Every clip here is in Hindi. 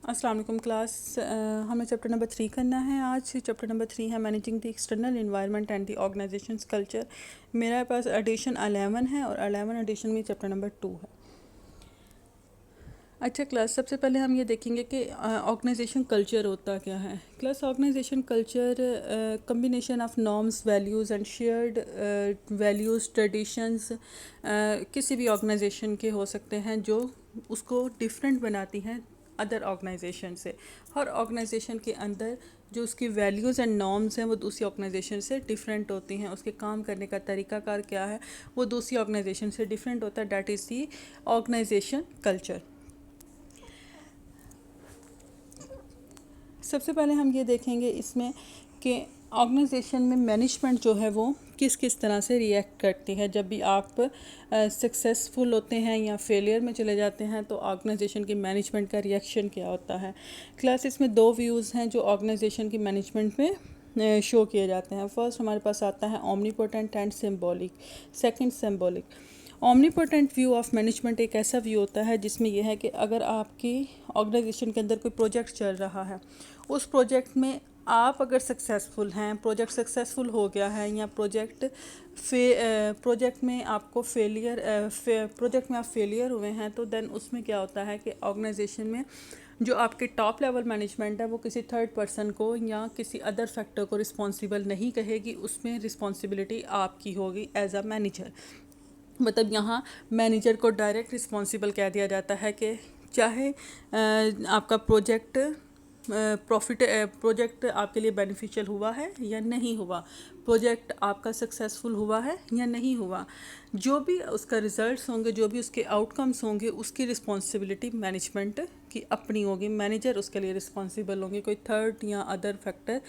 अस्सलाम वालेकुम क्लास। हमें चैप्टर नंबर 3 करना है। आज चैप्टर नंबर 3 है managing the external environment and the organisations culture. मेरे पास एडिशन 11 है और 11 एडिशन में चैप्टर नंबर 2 है। अच्छा क्लास, सबसे पहले हम ये देखेंगे कि ऑर्गेनाइजेशन कल्चर होता क्या है। Class, organisation culture combination of norms, values and shared values, traditions किसी भी ऑर्गेनाइजेशन के हो सकते हैं जो उसको डिफरेंट बनाती हैं अदर ऑर्गेनाइजेशन से। हर ऑर्गेनाइजेशन के अंदर जो उसकी वैल्यूज़ एंड नॉर्म्स हैं वो दूसरी ऑर्गेनाइजेशन से डिफरेंट होती हैं। उसके काम करने का तरीकाकार क्या है वो दूसरी ऑर्गेनाइजेशन से डिफरेंट होता है। That is the organisation culture. सबसे पहले हम ये देखेंगे इसमें कि ऑर्गेनाइजेशन में मैनेजमेंट जो है वो किस किस तरह से रिएक्ट करती है। जब भी आप सक्सेसफुल होते हैं या फेलियर में चले जाते हैं तो ऑर्गेनाइजेशन की मैनेजमेंट का रिएक्शन क्या होता है। क्लास, इसमें दो व्यूज़ हैं जो ऑर्गेनाइजेशन की मैनेजमेंट में शो किए जाते हैं। फर्स्ट हमारे पास आता है omnipotent and symbolic. Second symbolic. Omnipotent view of management एक ऐसा व्यू होता है जिसमें यह है कि अगर आपकी ऑर्गेनाइजेशन के अंदर कोई प्रोजेक्ट चल रहा है, उस प्रोजेक्ट में आप अगर सक्सेसफुल हैं, प्रोजेक्ट सक्सेसफुल हो गया है या प्रोजेक्ट में आपको प्रोजेक्ट में आप फेलियर हुए हैं, तो देन उसमें क्या होता है कि ऑर्गेनाइजेशन में जो आपके टॉप लेवल मैनेजमेंट है वो किसी थर्ड पर्सन को या किसी अदर फैक्टर को रिस्पॉन्सिबल नहीं कहेगी। उसमें रिस्पॉन्सिबिलिटी आपकी होगी एज अ मैनेजर। मतलब यहाँ मैनेजर को डायरेक्ट रिस्पॉन्सिबल कह दिया जाता है कि चाहे आपका प्रोजेक्ट आपके लिए बेनिफिशियल हुआ है या नहीं हुआ, प्रोजेक्ट आपका सक्सेसफुल हुआ है या नहीं हुआ, जो भी उसका रिजल्ट्स होंगे, जो भी उसके आउटकम्स होंगे, उसकी रिस्पॉन्सिबिलिटी मैनेजमेंट की अपनी होगी। मैनेजर उसके लिए रिस्पॉन्सिबल होंगे। कोई थर्ड या अदर फैक्टर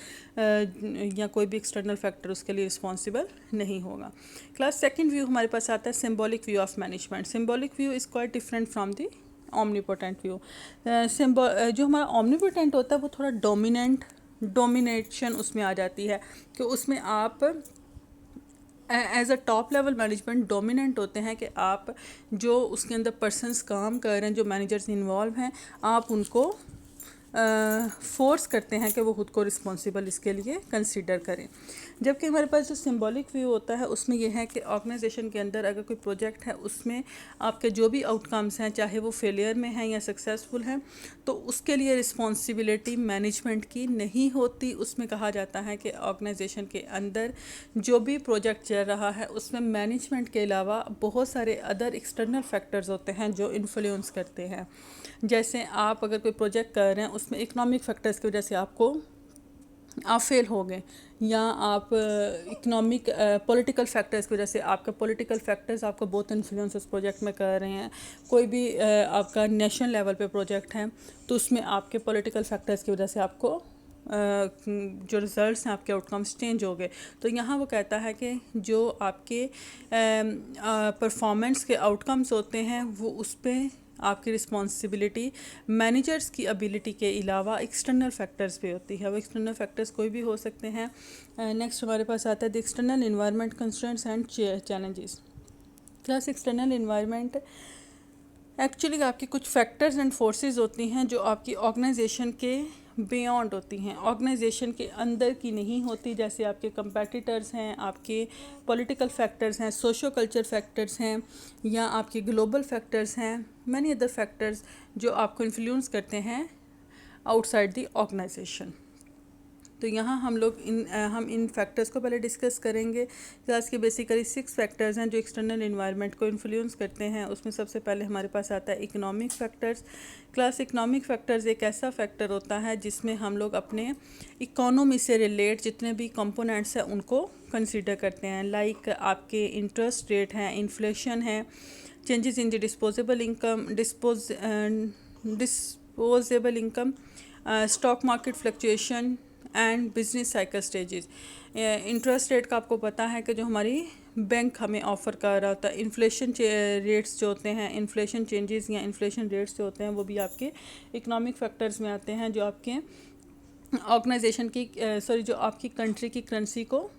या कोई भी एक्सटर्नल फैक्टर उसके लिए रिस्पॉन्सिबल नहीं होगा। क्लास, सेकंड व्यू हमारे पास आता है symbolic view of management. Symbolic view is quite different from the omnipotent view. जो हमारा ओमनीपोटेंट होता है वो थोड़ा डोमिनेशन उसमें आ जाती है कि उसमें आप as a top level management dominant होते हैं कि आप जो उसके अंदर पर्सनस काम कर रहे हैं, जो मैनेजर्स इन्वॉल्व हैं, आप उनको फोर्स करते हैं कि वो खुद को रिस्पॉन्सिबल इसके लिए कंसीडर करें। जबकि हमारे पास जो सिंबॉलिक व्यू होता है उसमें यह है कि ऑर्गेनाइजेशन के अंदर अगर कोई प्रोजेक्ट है उसमें आपके जो भी आउटकम्स हैं, चाहे वो फेलियर में हैं या सक्सेसफुल हैं, तो उसके लिए रिस्पॉन्सिबिलिटी मैनेजमेंट की नहीं होती। उसमें कहा जाता है कि ऑर्गेनाइजेशन के अंदर जो भी प्रोजेक्ट चल रहा है उसमें मैनेजमेंट के अलावा बहुत सारे अदर एक्सटर्नल फैक्टर्स होते हैं जो इन्फ्लुएंस करते हैं। जैसे आप अगर कोई प्रोजेक्ट कर रहे हैं उसमें इकोनॉमिक फैक्टर्स की वजह से आप फेल हो गए, या आप पॉलिटिकल फैक्टर्स की वजह से आपके पॉलिटिकल फैक्टर्स आपको बहुत इन्फ्लुएंस उस प्रोजेक्ट में कर रहे हैं। कोई भी आपका नेशनल लेवल पे प्रोजेक्ट है तो उसमें आपके पॉलिटिकल फैक्टर्स की वजह से आपको जो रिज़ल्ट्स हैं, आपके आउटकम्स चेंज हो गए। तो यहाँ वो कहता है कि जो आपके परफॉर्मेंस के आउटकम्स होते हैं वो उस पर आपकी रिस्पॉन्सिबिलिटी मैनेजर्स की एबिलिटी के अलावा एक्सटर्नल फैक्टर्स पे होती है। वो एक्सटर्नल फैक्टर्स कोई भी हो सकते हैं। नेक्स्ट हमारे पास आता है the external environment constraints and challenges. Plus external environment actually आपकी कुछ फैक्टर्स एंड फोर्सेस होती हैं जो आपकी ऑर्गेनाइजेशन के बियॉन्ड होती हैं, ऑर्गेनाइजेशन के अंदर की नहीं होती। जैसे आपके कंपेटिटर्स हैं, आपके पॉलिटिकल फैक्टर्स हैं, सोशो कल्चर फैक्टर्स हैं, या आपके ग्लोबल फैक्टर्स हैं, मैनी अदर फैक्टर्स जो आपको इन्फ्लुएंस करते हैं आउटसाइड द ऑर्गेनाइजेशन। तो यहाँ हम इन फैक्टर्स को पहले डिस्कस करेंगे। क्लास के बेसिकली 6 फैक्टर्स हैं जो एक्सटर्नल एनवायरनमेंट को इन्फ्लुएंस करते हैं। उसमें सबसे पहले हमारे पास आता है economic factors. Class, economic factors एक ऐसा फैक्टर होता है जिसमें हम लोग अपने इकोनॉमी से रिलेट जितने भी कंपोनेंट्स हैं उनको कंसीडर करते हैं। लाइक आपके इंटरेस्ट रेट हैं, इन्फ्लेशन है, changes in the disposable income, stock market fluctuation and business cycle stages. Interest rate का आपको पता है कि जो हमारी बैंक हमें ऑफ़र कर रहा होता है। इन्फ्लेशन रेट्स जो होते हैं, इन्फ्लेशन चेंजेस या इन्फ्लेशन रेट्स जो होते हैं वो भी आपके इकोनॉमिक फैक्टर्स में आते हैं जो आपके ऑर्गेनाइजेशन की जो आपकी कंट्री की करेंसी को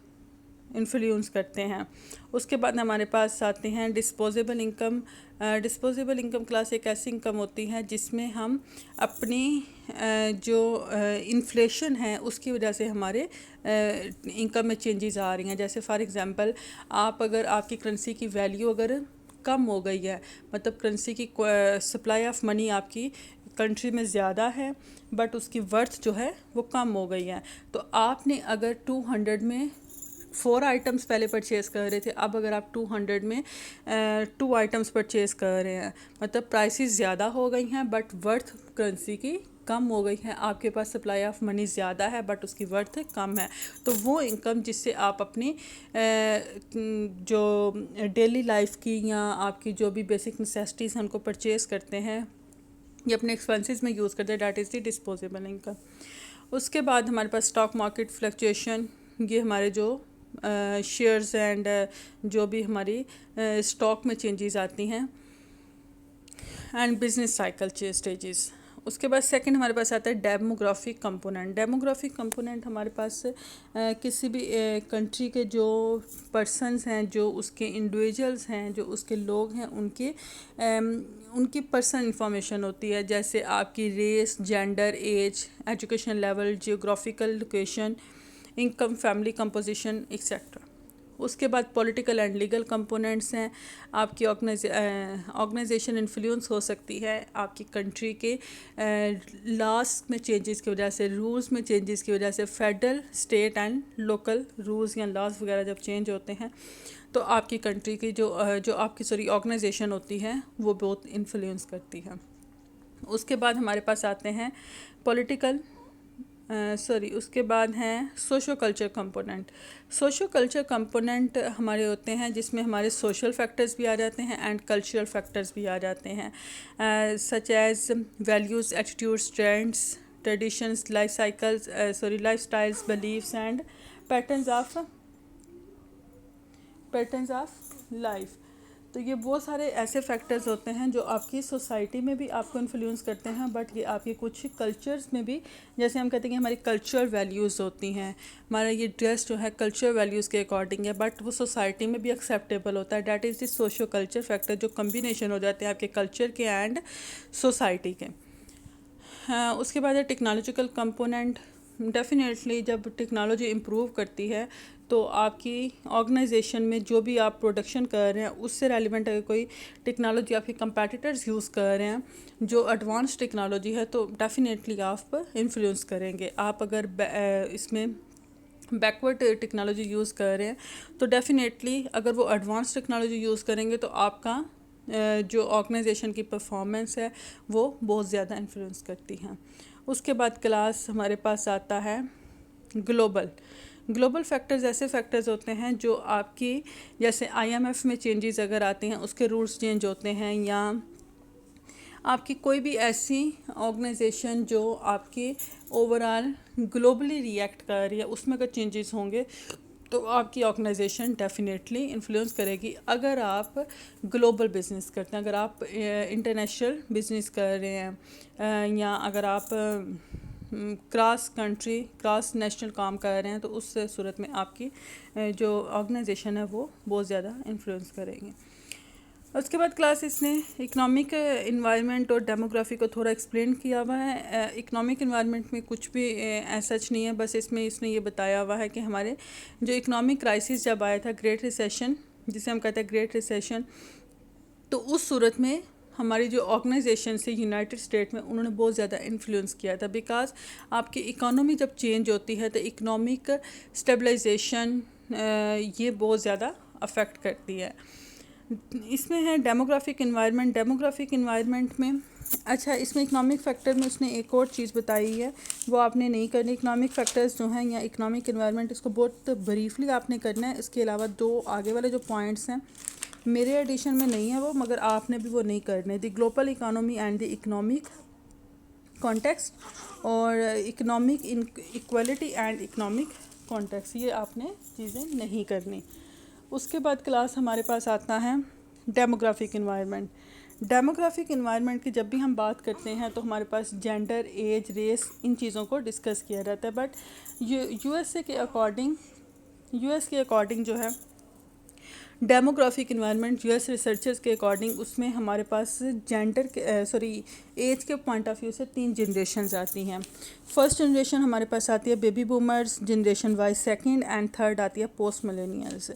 इन्फ्लुएंस करते हैं। उसके बाद हमारे पास आते हैं disposable income. Disposable income class एक ऐसी इनकम होती है जिसमें हम अपनी जो इन्फ्लेशन है उसकी वजह से हमारे इनकम में चेंजेस आ रही हैं। जैसे फॉर एग्ज़ाम्पल, आप अगर आपकी करेंसी की वैल्यू अगर कम हो गई है, मतलब करेंसी की सप्लाई ऑफ मनी आपकी कंट्री में ज़्यादा है बट उसकी वर्थ जो है वो कम हो गई है, तो आपने अगर 200 में 4 आइटम्स पहले परचेज़ कर रहे थे, अब अगर आप 200 में 2 आइटम्स परचेज़ कर रहे हैं, मतलब प्राइसेस ज़्यादा हो गई हैं बट वर्थ करेंसी की कम हो गई है। आपके पास सप्लाई ऑफ मनी ज़्यादा है बट उसकी वर्थ कम है। तो वो इनकम जिससे आप अपनी जो डेली लाइफ की या आपकी जो भी बेसिक नेसेसिटीज़ हैं उनको परचेज़ करते हैं या अपने एक्सपेंसेस में यूज़ करते हैं, that is the disposable income. उसके बाद हमारे पास स्टॉक मार्केट फ्लक्चुएशन, ये हमारे जो शेयर्स एंड जो भी हमारी स्टॉक में चेंजेस आती हैं, एंड बिजनेस साइकिल स्टेजेस। उसके बाद सेकंड हमारे पास आता है डेमोग्राफिक कंपोनेंट। डेमोग्राफिक कंपोनेंट हमारे पास किसी भी कंट्री के जो पर्सनस हैं, जो उसके इंडिविजुअल्स हैं, जो उसके लोग हैं, उनकी पर्सनल इंफॉर्मेशन होती है, जैसे आपकी race, gender, age, education level, geographical location, income, family composition etcetera. उसके बाद पॉलिटिकल एंड लीगल कंपोनेंट्स हैं। आपकी ऑर्गेनाइजेशन इन्फ्लुएंस हो सकती है आपकी कंट्री के लॉस में चेंजेस की वजह से, रूल्स में चेंजेस की वजह से। Federal, state and local rules या लॉस वगैरह जब चेंज होते हैं तो आपकी कंट्री की जो आपकी ऑर्गेनाइजेशन होती है वो बहुत इन्फ्लुएंस करती है। उसके बाद हमारे पास आते हैं उसके बाद हैं socio culture component. Socio culture component हमारे होते हैं जिसमें हमारे सोशल फैक्टर्स भी आ जाते हैं एंड कल्चरल फैक्टर्स भी आ जाते हैं, such as values, attitudes, trends, traditions, life styles, beliefs and patterns of life. तो ये बहुत सारे ऐसे फैक्टर्स होते हैं जो आपकी सोसाइटी में भी आपको इन्फ्लुएंस करते हैं, बट ये आपके कुछ कल्चर्स में भी, जैसे हम कहते हैं कि हमारी कल्चरल वैल्यूज़ होती हैं, हमारा ये ड्रेस जो है कल्चरल वैल्यूज़ के अकॉर्डिंग है, बट वो सोसाइटी में भी एक्सेप्टेबल होता है। That is the socio culture factor, जो कम्बिनेशन हो जाते हैं आपके कल्चर के एंड सोसाइटी के। उसके बाद है टेक्नोलॉजिकल कंपोनेंट। डेफिनेटली जब टेक्नोलॉजी इम्प्रूव करती है तो आपकी ऑर्गेनाइजेशन में जो भी आप प्रोडक्शन कर रहे हैं उससे रेलिवेंट अगर कोई टेक्नोलॉजी आपके कंपेटिटर्स यूज़ कर रहे हैं जो एडवांस टेक्नोलॉजी है, तो डेफिनेटली आप इन्फ्लुएंस करेंगे। आप अगर इसमें बैकवर्ड टेक्नोलॉजी यूज़ कर रहे हैं तो डेफिनेटली अगर वो एडवांस टेक्नोलॉजी यूज़ करेंगे तो आपका जो ऑर्गेनाइजेशन की परफॉर्मेंस है वो बहुत ज़्यादा इन्फ्लुएंस करती हैं। उसके बाद क्लास हमारे पास आता है ग्लोबल फैक्टर्स। ऐसे फैक्टर्स होते हैं जो आपकी, जैसे IMF में चेंजेस अगर आते हैं, उसके रूल्स चेंज होते हैं, या आपकी कोई भी ऐसी ऑर्गेनाइजेशन जो आपकी ओवरऑल ग्लोबली रिएक्ट कर रही है, उसमें अगर चेंजेस होंगे तो आपकी ऑर्गेनाइजेशन डेफिनेटली इन्फ्लुएंस करेगी। अगर आप ग्लोबल बिजनेस करते हैं, अगर आप इंटरनेशनल बिजनेस कर रहे हैं, या अगर आप क्रॉस कंट्री, क्रॉस नेशनल काम कर रहे हैं, तो उस सूरत में आपकी जो ऑर्गेनाइजेशन है वो बहुत ज़्यादा इन्फ्लुएंस करेंगे। उसके बाद क्लास इसने इकोनॉमिक इन्वायरमेंट और डेमोग्राफी को थोड़ा एक्सप्लेन किया हुआ है। इकोनॉमिक इन्वायरमेंट में कुछ भी सच नहीं है, बस इसमें इसने ये बताया हुआ है कि हमारे जो इकोनॉमिक क्राइसिस जब आया था, ग्रेट रिसेशन जिसे हम कहते हैं ग्रेट रिसेशन, तो उस सूरत में हमारी जो ऑर्गेनाइजेशन से यूनाइटेड स्टेट में उन्होंने बहुत ज़्यादा इन्फ्लुएंस किया था, बिकॉज आपकी इकोनॉमी जब चेंज होती है तो इकोनॉमिक स्टेबलाइजेशन ये बहुत ज़्यादा अफेक्ट करती है। इसमें है डेमोग्राफिक इन्वायरमेंट में, अच्छा इसमें इकोनॉमिक फैक्टर में उसने एक और चीज़ बताई है, वो आपने नहीं करनी। इकोनॉमिक फैक्टर्स जो हैं या इकोनॉमिक इन्वायरमेंट, इसको बहुत ब्रीफली आपने करना है। इसके अलावा 2 आगे वाले जो पॉइंट्स हैं मेरे एडिशन में नहीं है वो, मगर आपने भी वो नहीं करने। The global economy and the economic context और economic equality and economic context, ये आपने चीज़ें नहीं करनी। उसके बाद क्लास हमारे पास आता है डेमोग्राफिक इन्वायरमेंट की जब भी हम बात करते हैं तो हमारे पास जेंडर, एज, रेस, इन चीज़ों को डिस्कस किया जाता है, बट USA के अकॉर्डिंग यूएस के अकॉर्डिंग जो है डेमोग्राफिक इन्वायरमेंट यूएस रिसर्चर्स के अकॉर्डिंग उसमें हमारे पास जेंडर के एज के पॉइंट ऑफ व्यू से 3 जनरेशन्स आती हैं। फर्स्ट जनरेशन हमारे पास आती है baby boomers, generation Y second and third आती है post millennials.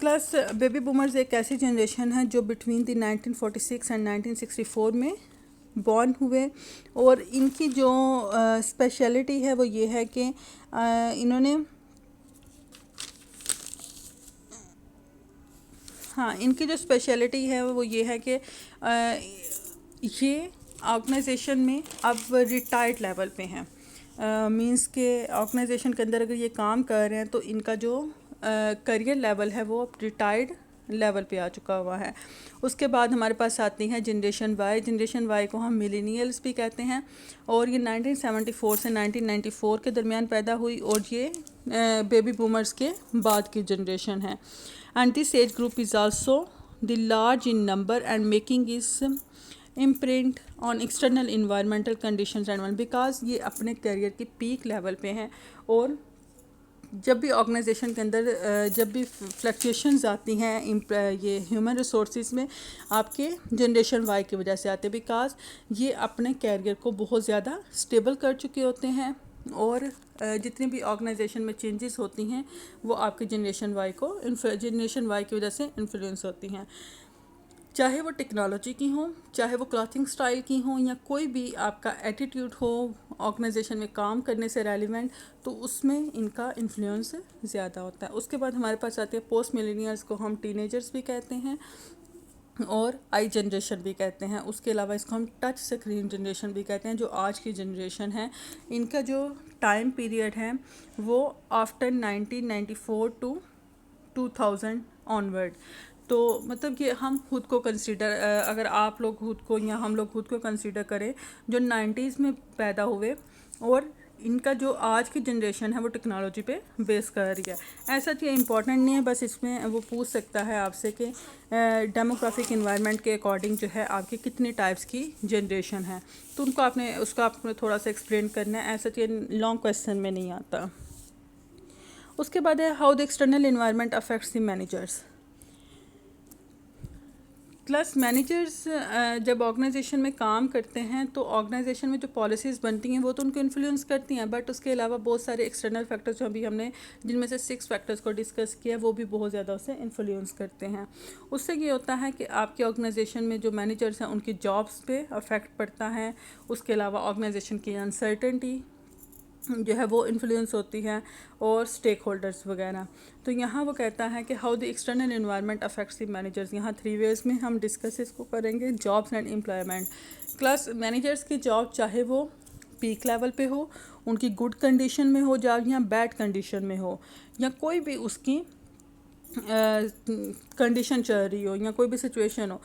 Plus baby boomers एक ऐसी जनरेशन है जो बिटवीन द 1946 एंड 1964 में बॉर्न हुए, और इनकी जो स्पेशलिटी है वो ये है कि इनकी जो स्पेशलिटी है वो ये है कि ये ऑर्गेनाइजेशन में अब रिटायर्ड लेवल पे हैं। मींस के ऑर्गेनाइजेशन के अंदर अगर ये काम कर रहे हैं तो इनका जो करियर लेवल है वो अब रिटायर्ड लेवल पे आ चुका हुआ है। उसके बाद हमारे पास आती है जनरेशन वाई। जनरेशन वाई को हम मिलेनियल्स भी कहते हैं, और ये 1974 से 1994 के दरमियान पैदा हुई, और ये बेबी बूमर्स के बाद की जनरेशन है। And this age group is also the large in number and making is imprint on external environmental conditions and because ये अपने करियर की पीक लेवल पे हैं, और जब भी ऑर्गेनाइजेशन के अंदर जब भी फ्लक्चुएशंस आती हैं ये ह्यूमन रिसोर्सेज में, आपके जनरेशन वाई की वजह से आते हैं, बिकॉज ये अपने कैरियर को बहुत ज़्यादा स्टेबल कर चुके होते हैं, और जितनी भी ऑर्गेनाइजेशन में चेंजेस होती हैं वो आपके जनरेशन वाई की वजह से इन्फ्लुएंस होती हैं। चाहे वो टेक्नोलॉजी की हो, चाहे वो क्लॉथिंग स्टाइल की हो, या कोई भी आपका एटीट्यूड हो ऑर्गेनाइजेशन में काम करने से रेलिवेंट, तो उसमें इनका इन्फ्लुएंस ज़्यादा होता है। उसके बाद हमारे पास आते हैं पोस्ट मिलेनियल्स को हम टीनेजर्स भी कहते हैं और आई जनरेशन भी कहते हैं। उसके अलावा इसको हम टच स्क्रीन जनरेशन भी कहते हैं, जो आज की जनरेशन है। इनका जो टाइम पीरियड है वो आफ्टर 1994 टू 2000 ऑनवर्ड। तो मतलब कि हम खुद को कंसीडर अगर आप लोग खुद को या हम लोग खुद को कंसीडर करें जो 90s में पैदा हुए, और इनका जो आज की जनरेशन है वो टेक्नोलॉजी पे बेस कर रही है। ऐसा ये इम्पॉर्टेंट नहीं है, बस इसमें वो पूछ सकता है आपसे कि डेमोग्राफिक इन्वायरमेंट के अकॉर्डिंग जो है आपकी कितनी टाइप्स की जनरेशन है, तो उसका आपने थोड़ा सा एक्सप्लेन करना है। ऐसा ये लॉन्ग क्वेश्चन में नहीं आता। उसके बाद है how the external environment affects the managers. Plus managers जब ऑर्गेनाइजेशन में काम करते हैं तो ऑर्गेनाइजेशन में जो पॉलिसीज़ बनती हैं वो तो उनको इन्फ्लुएंस करती हैं, बट उसके अलावा बहुत सारे एक्सटर्नल फैक्टर्स जो अभी हमने जिनमें से 6 फैक्टर्स को डिस्कस किया वो भी बहुत ज़्यादा उसे इन्फ्लुएंस करते हैं। उससे ये होता है कि आपके ऑर्गेनाइजेशन में जो मैनेजर्स हैं उनकी जॉब्स पे अफेक्ट पड़ता है। उसके अलावा ऑर्गेनाइजेशन की अनसर्टेनिटी जो है वो इन्फ्लुएंस होती है, और स्टेक होल्डर्स वगैरह। तो यहाँ वो कहता है कि how the external environment affects the managers. यहाँ 3 वेज में हम डिस्कस इसको करेंगे, jobs and employment. Plus managers की जॉब चाहे वो पीक लेवल पे हो, उनकी गुड कंडीशन में हो जॉब, या बैड कंडीशन में हो, या कोई भी उसकी कंडीशन चल रही हो, या कोई भी सिचुएशन हो,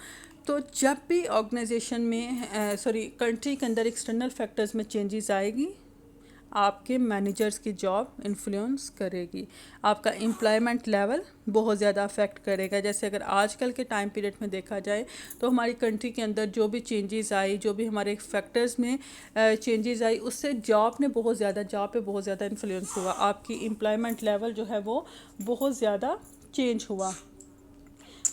तो जब भी ऑर्गेनाइजेशन में कंट्री के अंदर एक्सटर्नल फैक्टर्स में चेंजेस आएगी, आपके मैनेजर्स की जॉब इन्फ्लुएंस करेगी, आपका एम्प्लॉयमेंट लेवल बहुत ज़्यादा अफेक्ट करेगा। जैसे अगर आजकल के टाइम पीरियड में देखा जाए तो हमारी कंट्री के अंदर जो भी चेंजेस आई, जो भी हमारे फैक्टर्स में चेंजेस आई, उससे जॉब पे बहुत ज़्यादा इन्फ्लुएंस हुआ। आपकी एम्प्लॉयमेंट लेवल जो है वो बहुत ज़्यादा चेंज हुआ।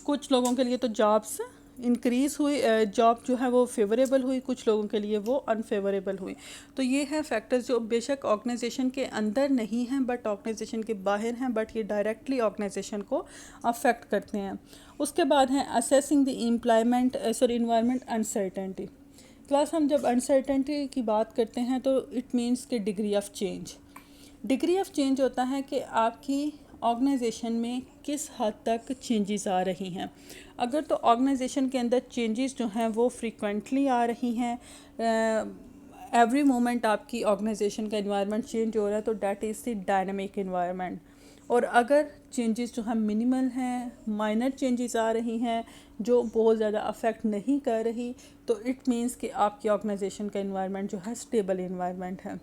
कुछ लोगों के लिए तो जॉब्स इंक्रीज़ हुई, जॉब जो है वो फेवरेबल हुई, कुछ लोगों के लिए वो अनफेवरेबल हुई। तो ये है फैक्टर्स जो बेशक ऑर्गेनाइजेशन के अंदर नहीं हैं बट ऑर्गेनाइजेशन के बाहर हैं, बट ये डायरेक्टली ऑर्गेनाइजेशन को अफेक्ट करते हैं। उसके बाद है assessing the environment uncertainty. Plus हम जब अनसर्टेनिटी की बात करते हैं तो इट मीन्स कि डिग्री ऑफ चेंज होता है कि आपकी ऑर्गेनाइजेशन में किस हद तक चेंजेस आ रही हैं। अगर तो ऑर्गेनाइजेशन के अंदर चेंजेस जो हैं वो फ्रीक्वेंटली आ रही हैं, एवरी मोमेंट आपकी ऑर्गेनाइजेशन का एनवायरनमेंट चेंज हो रहा है, तो that is the dynamic environment. और अगर चेंजेस जो हैं मिनिमल हैं, माइनर चेंजेस आ रही हैं जो बहुत ज़्यादा अफेक्ट नहीं कर रही, तो इट मीन्स कि आपकी ऑर्गेनाइजेशन का एनवायरनमेंट जो है स्टेबल एनवायरनमेंट है।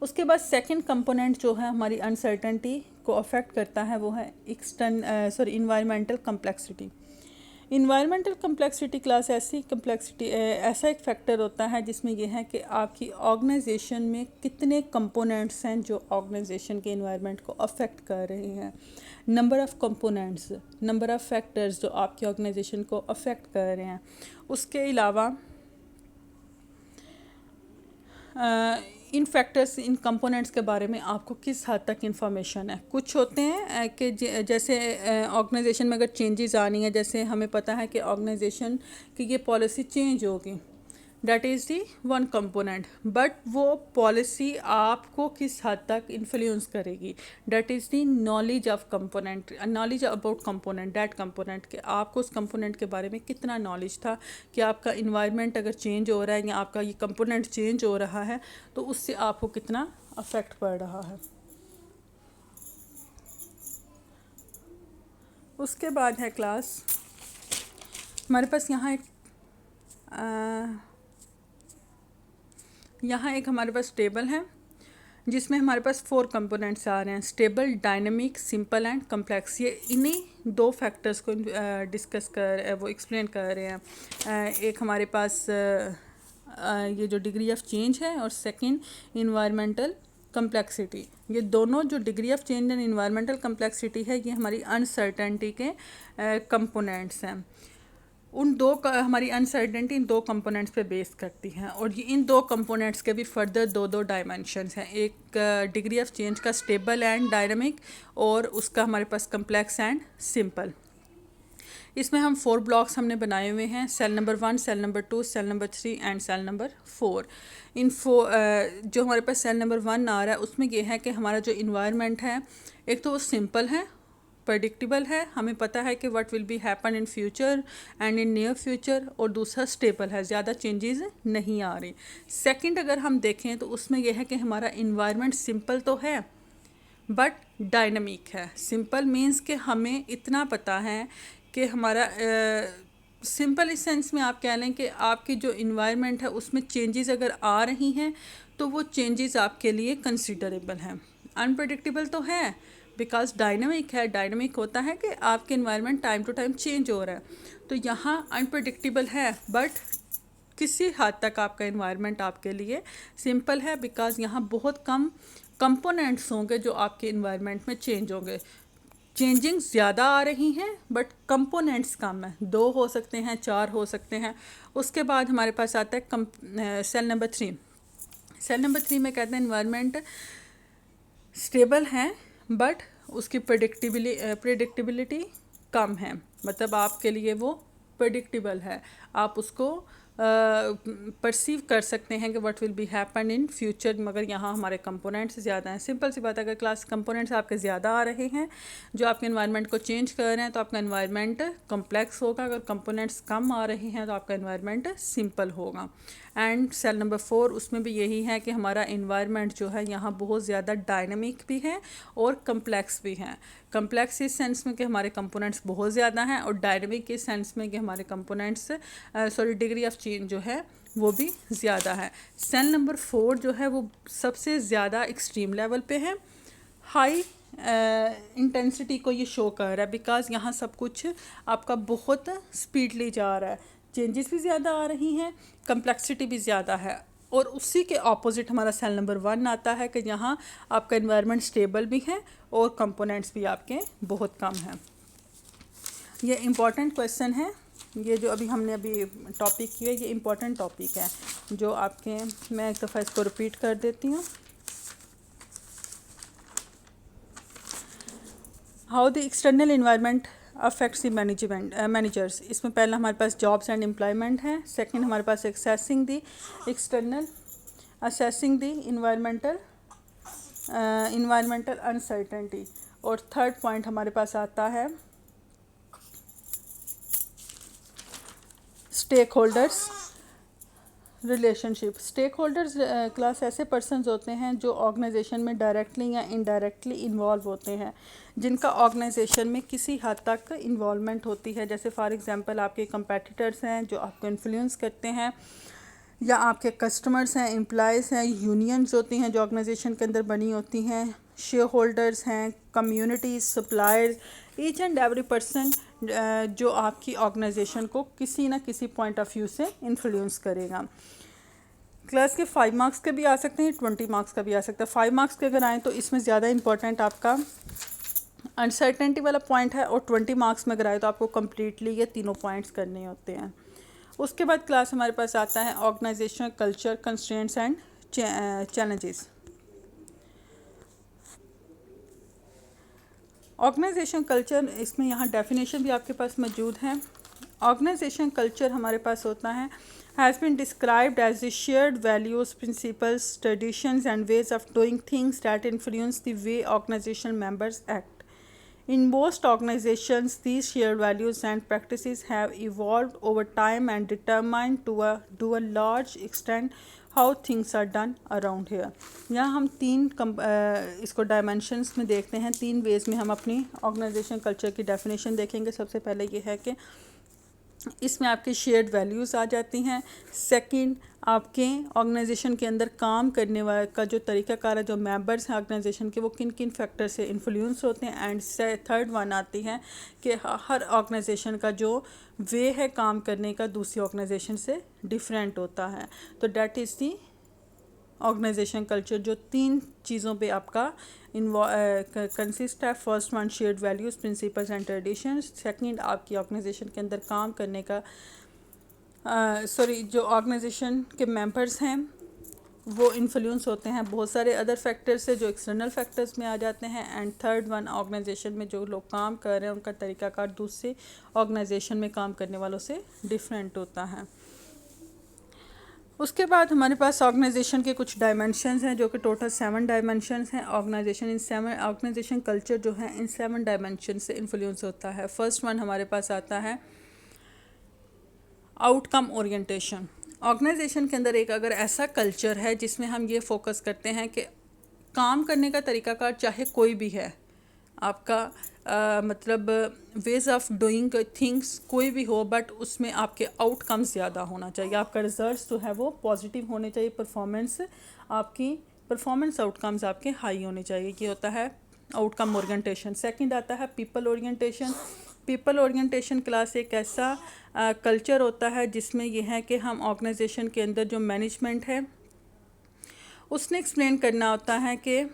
उसके बाद सेकंड कंपोनेंट जो है हमारी अनसर्टेनिटी को अफेक्ट करता है वो है environmental complexity. Environmental complexity class ऐसा एक फैक्टर होता है जिसमें यह है कि आपकी ऑर्गेनाइजेशन में कितने कंपोनेंट्स हैं जो ऑर्गेनाइजेशन के इन्वायरमेंट को अफेक्ट कर रहे हैं। Number of components, number of factors जो आपकी ऑर्गेनाइजेशन को अफेक्ट कर रहे हैं। उसके अलावा इन फैक्टर्स, इन कंपोनेंट्स के बारे में आपको किस हद तक इंफॉर्मेशन है। कुछ होते हैं कि जैसे ऑर्गेनाइजेशन में अगर चेंजेस आनी है, जैसे हमें पता है कि ऑर्गेनाइजेशन की ये पॉलिसी चेंज होगी, that is the one component, but वो पॉलिसी आपको किस हद तक इन्फ्लुएंस करेगी, that is the knowledge of component, knowledge about component, that component कि आपको उस कंपोनेंट के बारे में कितना नॉलेज था कि आपका इन्वायरमेंट अगर चेंज हो रहा है या आपका ये कंपोनेंट चेंज हो रहा है तो उससे आपको कितना अफेक्ट पड़ रहा है। उसके बाद है क्लास, हमारे पास यहाँ एक हमारे पास टेबल है जिसमें हमारे पास 4 कंपोनेंट्स आ रहे हैं, stable, dynamic, simple and complex. ये इन्हीं 2 फैक्टर्स को वो एक्सप्लेन कर रहे हैं। एक हमारे पास ये जो डिग्री ऑफ चेंज है और सेकंड इन्वायरमेंटल कम्प्लेक्सिटी। ये दोनों जो degree of change and environmental complexity है ये हमारी अनसर्टेनिटी के कंपोनेंट्स हैं। हमारी अनसर्टेनिटी इन 2 कंपोनेंट्स पे बेस करती हैं और ये इन 2 कंपोनेंट्स के भी फर्दर 2 डायमेंशंस हैं, एक डिग्री ऑफ चेंज का स्टेबल एंड डायनामिक और उसका हमारे पास कम्प्लेक्स एंड सिंपल। इसमें हम 4 ब्लॉक्स हमने बनाए हुए हैं, cell number 1, cell number 2, cell number 3 and cell number 4। जो हमारे पास सेल नंबर 1 आ रहा है उसमें यह है कि हमारा जो इन्वायरमेंट है एक तो वो सिंपल है, प्रेडिक्टेबल है, हमें पता है कि what will be happen in future and in near future, और दूसरा स्टेबल है, ज़्यादा चेंजेस नहीं आ रही। सेकंड अगर हम देखें तो उसमें यह है कि हमारा इन्वायरमेंट सिंपल तो है बट डायनामिक है। सिंपल मीन्स कि हमें इतना पता है कि हमारा सिंपल इस सेंस में आप कह लें कि आपकी जो इन्वायरमेंट है उसमें चेंजेस अगर आ रही हैं तो वो चेंजेस आपके लिए कंसिडरेबल हैं। अनप्रेडिक्टेबल तो है बिकॉज डायनामिक है, डायनामिक होता है कि आपके environment time to time change हो रहा है। तो यहाँ अनप्रेडिक्टेबल है बट किसी हद तक आपका इन्वायरमेंट आपके लिए सिंपल है बिकॉज यहाँ बहुत कम कंपोनेंट्स होंगे जो आपके इन्वायरमेंट में चेंज होंगे। चेंजिंग ज़्यादा आ रही हैं बट कंपोनेंट्स कम है, 2 हो सकते हैं, 4 हो सकते हैं। उसके बाद हमारे पास आता है सेल नंबर 3। सेल नंबर 3 में कहते हैं इन्वायरमेंट स्टेबल है बट उसकी प्रेडिक्टेबिलिटी कम है, मतलब आपके लिए वो प्रेडिक्टेबल है, आप उसको परसीव कर सकते हैं कि what will be happen in future, मगर यहाँ हमारे कंपोनेंट्स ज़्यादा हैं। सिंपल सी बात है, अगर क्लास कंपोनेंट्स आपके ज़्यादा आ रहे हैं जो आपके इन्वायरमेंट को चेंज कर रहे हैं तो आपका इन्वायरमेंट कम्प्लेक्स होगा, अगर कंपोनेंट्स कम आ रहे हैं तो आपका इन्वायरमेंट सिंपल होगा। एंड सेल नंबर 4 उसमें भी यही है कि हमारा इन्वायरमेंट जो है यहाँ बहुत ज़्यादा डायनामिक भी है और कम्प्लेक्स भी है। कम्प्लेक्स इस सेंस में कि हमारे कंपोनेंट्स बहुत ज़्यादा हैं और डायनामिक इस सेंस में कि हमारे कंपोनेंट्स डिग्री ऑफ चेंज जो है वो भी ज़्यादा है। सेल नंबर 4 जो है वो सबसे ज़्यादा एक्सट्रीम लेवल पे है, हाई इंटेंसिटी को ये शो कर रहा है बिकॉज यहाँ सब कुछ आपका बहुत स्पीडली जा रहा है, चेंजेस भी ज़्यादा आ रही हैं, कम्प्लेक्सिटी भी ज़्यादा है। और उसी के ऑपोजिट हमारा सेल नंबर 1 आता है कि यहाँ आपका इन्वायरमेंट स्टेबल भी है और कंपोनेंट्स भी आपके बहुत कम हैं। ये इम्पॉर्टेंट क्वेश्चन है, ये जो हमने टॉपिक किया ये इम्पॉर्टेंट टॉपिक है जो आपके, मैं एक दफ़ा इसको रिपीट कर देती हूँ। How the external environment affects the managers. इसमें पहला हमारे पास जॉब्स एंड एम्प्लॉयमेंट है, सेकंड हमारे पास असेसिंग द इन्वायरमेंटल अनसर्टेनिटी, और थर्ड पॉइंट हमारे पास आता है stakeholders relationship. Stakeholders class ऐसे पर्सन्स होते हैं जो ऑर्गेनाइजेशन में डायरेक्टली या इनडायरेक्टली इन्वॉल्व होते हैं, जिनका ऑर्गेनाइजेशन में किसी हद तक इन्वॉल्वमेंट होती है। जैसे फॉर एग्जांपल आपके कंपेटिटर्स हैं जो आपको इन्फ्लुएंस करते हैं, या आपके कस्टमर्स हैं, एम्प्लॉयज़ हैं, यूनियंस होती हैं जो ऑर्गेनाइजेशन के अंदर बनी होती हैं, शेयर होल्डर्स हैं, communities, suppliers, each and every person जो आपकी ऑर्गेनाइजेशन को किसी ना किसी पॉइंट ऑफ व्यू से इन्फ्लुएंस करेगा। क्लास के 5 मार्क्स के भी आ सकते हैं, 20 मार्क्स का भी आ सकता है। 5 मार्क्स के अगर आएँ तो इसमें ज़्यादा इंपॉर्टेंट आपका अनसर्टेनिटी वाला पॉइंट है, और 20 मार्क्स में अगर आए तो आपको कम्प्लीटली ये तीनों पॉइंट्स करने होते हैं। उसके बाद क्लास हमारे पास आता है organisation culture, constraints and challenges. Organisation culture, इसमें यहाँ डेफिनेशन भी आपके पास मौजूद है। ऑर्गेनाइजेशन कल्चर हमारे पास होता है has been described as the shared values, principles, traditions and ways of doing things that influence the way organisation members act. In most organizations, these shared values and practices have evolved over time and determined to a large extent how things are done around here. यहाँ हम इसको डायमेंशंस में देखते हैं, 3 वेज़ में हम अपनी ऑर्गेनाइजेशन कल्चर की डेफिनेशन देखेंगे। सबसे पहले ये है कि इसमें आपके शेयर्ड वैल्यूज़ आ जाती हैं। सेकंड, आपके ऑर्गेनाइजेशन के अंदर काम करने वाले का जो तरीक़ाकार है, जो मेंबर्स हैं ऑर्गेनाइजेशन के, वो किन किन फैक्टर से इन्फ्लुएंस होते हैं। एंड थर्ड वन आती है कि हर ऑर्गेनाइजेशन का जो वे है काम करने का दूसरी ऑर्गेनाइजेशन से डिफरेंट होता है। तो that is the organisation culture, जो 3 चीज़ों पे आपका कंसिस्ट है। First one shared values, principles and traditions. Second, आपकी ऑर्गेनाइजेशन के अंदर काम करने का जो ऑर्गेनाइजेशन के मेंबर्स हैं वो इन्फ्लुएंस होते हैं बहुत सारे अदर फैक्टर्स से, जो एक्सटर्नल फैक्टर्स में आ जाते हैं। एंड थर्ड वन, ऑर्गेनाइजेशन में जो लोग काम कर रहे हैं उनका तरीक़ाकार दूसरे ऑर्गेनाइजेशन में काम करने वालों से डिफरेंट होता है। उसके बाद हमारे पास ऑर्गेनाइजेशन के कुछ डायमेंशंस हैं, जो कि टोटल 7 डायमेंशंस हैं। ऑर्गेनाइजेशन कल्चर जो है इन 7 डायमेंशन से इन्फ्लुएंस होता है। फर्स्ट वन हमारे पास आता है आउटकम ओरिएंटेशन। ऑर्गेनाइजेशन के अंदर एक अगर ऐसा कल्चर है जिसमें हम ये फोकस करते हैं कि काम करने का तरीक़ाकार चाहे कोई भी है, आपका मतलब वेज ऑफ डूइंग थिंग्स कोई भी हो, बट उसमें आपके आउटकम्स ज़्यादा होना चाहिए, आपका रिजल्ट्स जो है वो पॉजिटिव होने चाहिए, आपकी परफॉर्मेंस आउटकम्स आपके हाई होने चाहिए। ये होता है आउटकम ओरिएंटेशन। सेकंड आता है people orientation. People orientation class एक ऐसा कल्चर होता है जिसमें यह है कि हम ऑर्गेनाइजेशन के अंदर जो मैनेजमेंट है उसने एक्सप्लेन करना होता है कि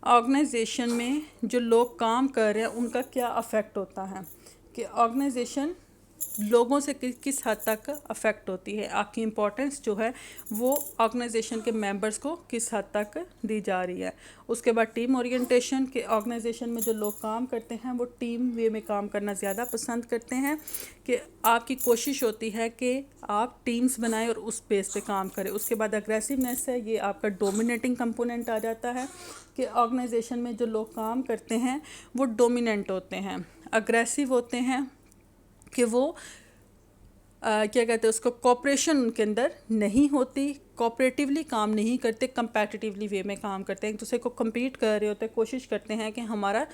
ऑर्गेनाइजेशन में जो लोग काम कर रहे हैं उनका क्या अफेक्ट होता है, कि ऑर्गेनाइजेशन लोगों से किस हद तक अफेक्ट होती है, आपकी इम्पोर्टेंस जो है वो ऑर्गेनाइजेशन के मेंबर्स को किस हद तक दी जा रही है। उसके बाद टीम ओरिएंटेशन, के ऑर्गेनाइजेशन में जो लोग काम करते हैं वो टीम वे में काम करना ज़्यादा पसंद करते हैं, कि आपकी कोशिश होती है कि आप टीम्स बनाएं और उस बेस पे काम करें। उसके बाद अग्रेसिवनेस है, ये आपका डोमिनेटिंग कंपोनेंट आ जाता है, कि ऑर्गेनाइजेशन में जो लोग काम करते हैं वो डोमिनेंट होते हैं, अग्रेसिव होते हैं, कि वो क्या कहते हैं उसको, कोऑपरेशन उनके अंदर नहीं होती, कोऑपरेटिवली काम नहीं करते, कंपैटिटिवली वे में काम करते हैं, एक दूसरे को compete कर रहे होते हैं, कोशिश करते हैं कि हमारा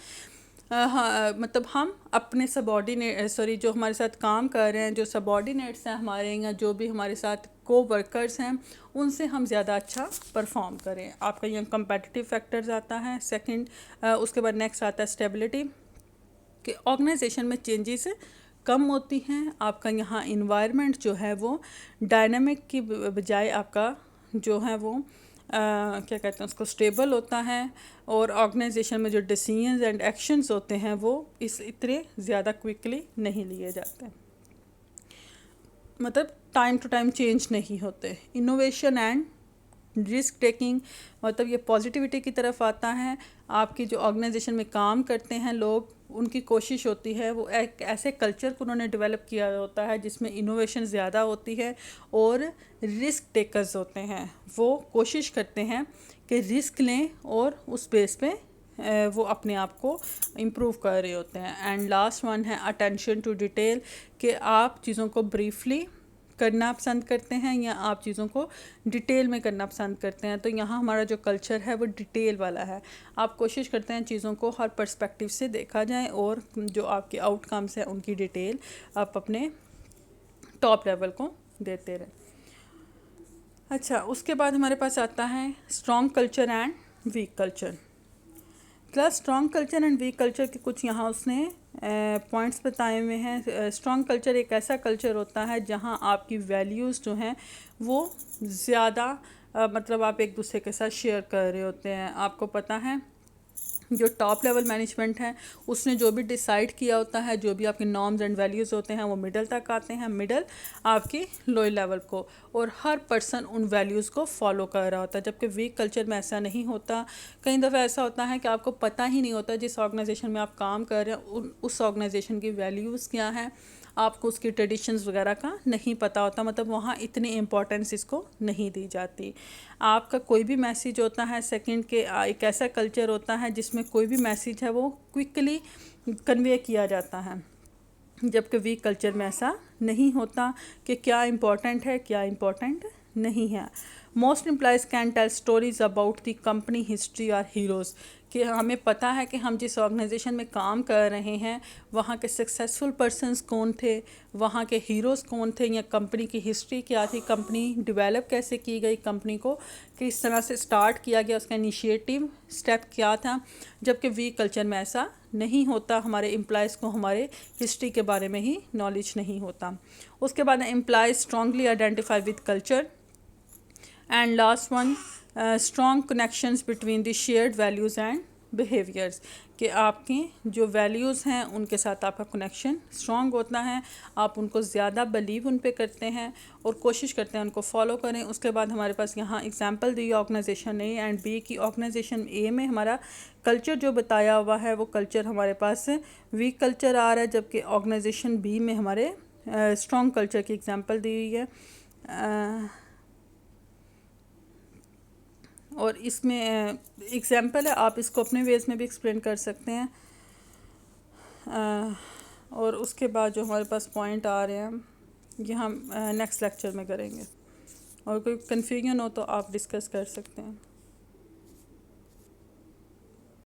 मतलब हम अपने जो हमारे साथ काम कर रहे हैं, जो सबॉर्डिनेट्स हैं हमारे, या जो भी हमारे साथ वर्कर्स हैं, उनसे हम ज़्यादा अच्छा परफॉर्म करें। आपका यहाँ कंपेटिटिव फैक्टर्स आता है। सेकंड, उसके बाद नेक्स्ट आता है स्टेबिलिटी, कि ऑर्गेनाइजेशन में चेंजेस कम होती हैं, आपका यहाँ इन्वायरमेंट जो है वो डायनामिक की बजाय आपका जो है वो क्या कहते हैं उसको, स्टेबल होता है, और ऑर्गेनाइजेशन में जो डिसीजंस एंड एक्शंस होते हैं वो इतने ज़्यादा क्विकली नहीं लिए जाते, मतलब टाइम टू टाइम चेंज नहीं होते। इनोवेशन एंड रिस्क टेकिंग, मतलब ये पॉजिटिविटी की तरफ आता है। आपकी जो ऑर्गेनाइजेशन में काम करते हैं लोग, उनकी कोशिश होती है वो एक ऐसे कल्चर को उन्होंने डेवलप किया होता है जिसमें इनोवेशन ज़्यादा होती है और रिस्क टेकर्स होते हैं, वो कोशिश करते हैं कि रिस्क लें और उस बेस पे वो अपने आप को इम्प्रूव कर रहे होते हैं। एंड लास्ट वन है अटेंशन टू डिटेल, कि आप चीज़ों को ब्रीफली करना पसंद करते हैं या आप चीज़ों को डिटेल में करना पसंद करते हैं। तो यहाँ हमारा जो कल्चर है वो डिटेल वाला है, आप कोशिश करते हैं चीज़ों को हर पर्सपेक्टिव से देखा जाए और जो आपके आउटकम्स हैं उनकी डिटेल आप अपने टॉप लेवल को देते रहें। अच्छा, उसके बाद हमारे पास आता है strong culture and weak culture. Class strong culture and weak culture के कुछ यहाँ उसने पॉइंट्स बताए हुए हैं। स्ट्रॉन्ग कल्चर एक ऐसा कल्चर होता है जहाँ आपकी वैल्यूज़ जो हैं वो ज़्यादा मतलब आप एक दूसरे के साथ शेयर कर रहे होते हैं। आपको पता है जो टॉप लेवल मैनेजमेंट है उसने जो भी डिसाइड किया होता है, जो भी आपके नॉर्म्स एंड वैल्यूज़ होते हैं वो मिडल तक आते हैं, मिडल आपकी लोअर लेवल को, और हर पर्सन उन वैल्यूज़ को फॉलो कर रहा होता है। जबकि वीक कल्चर में ऐसा नहीं होता। कई दफ़ा ऐसा होता है कि आपको पता ही नहीं होता जिस ऑर्गेनाइजेशन में आप काम कर रहे हैं उस ऑर्गेनाइजेशन की वैल्यूज़ क्या हैं, आपको उसकी ट्रेडिशंस वगैरह का नहीं पता होता, मतलब वहाँ इतनी इम्पोर्टेंस इसको नहीं दी जाती। आपका कोई भी मैसेज होता है सेकंड के एक ऐसा कल्चर होता है जिसमें कोई भी मैसेज है वो क्विकली कन्वे किया जाता है, जबकि वीक कल्चर में ऐसा नहीं होता कि क्या इम्पोर्टेंट है क्या इम्पोर्टेंट नहीं है। Most employees can tell stories about the company history और हीरोज़, कि हमें पता है कि हम जिस ऑर्गेनाइजेशन में काम कर रहे हैं वहाँ के सक्सेसफुल पर्सन्स कौन थे, वहाँ के हीरोज़ कौन थे, या कंपनी की हिस्ट्री क्या थी, कंपनी डेवलप कैसे की गई, कंपनी को किस तरह से स्टार्ट किया गया, उसका इनिशिएटिव स्टेप क्या था। जबकि वीक कल्चर में ऐसा नहीं होता, हमारे एम्प्लॉयज़ को हमारे हिस्ट्री के बारे में ही नॉलेज नहीं होता। उसके बाद employees strongly identify with culture, and last one strong connections between the shared values and behaviours, कि आपकी जो वैल्यूज़ हैं उनके साथ आपका कनेक्शन स्ट्रॉन्ग होता है, आप उनको ज़्यादा बिलीव उन पे करते हैं और कोशिश करते हैं उनको फॉलो करें। उसके बाद हमारे पास यहाँ example the organisation A and B की। ऑर्गेनाइजेशन ए में हमारा कल्चर जो बताया हुआ है वो कल्चर हमारे पास वीक कल्चर आ रहा है, जबकि ऑर्गेनाइजेशन बी में हमारे स्ट्रॉन्ग कल्चर की एग्जांपल दी हुई है। और इसमें एग्जांपल है, आप इसको अपने वेज में भी एक्सप्लेन कर सकते हैं। और उसके बाद जो हमारे पास पॉइंट आ रहे हैं ये हम नेक्स्ट लेक्चर में करेंगे, और कोई कन्फ्यूजन हो तो आप डिस्कस कर सकते हैं।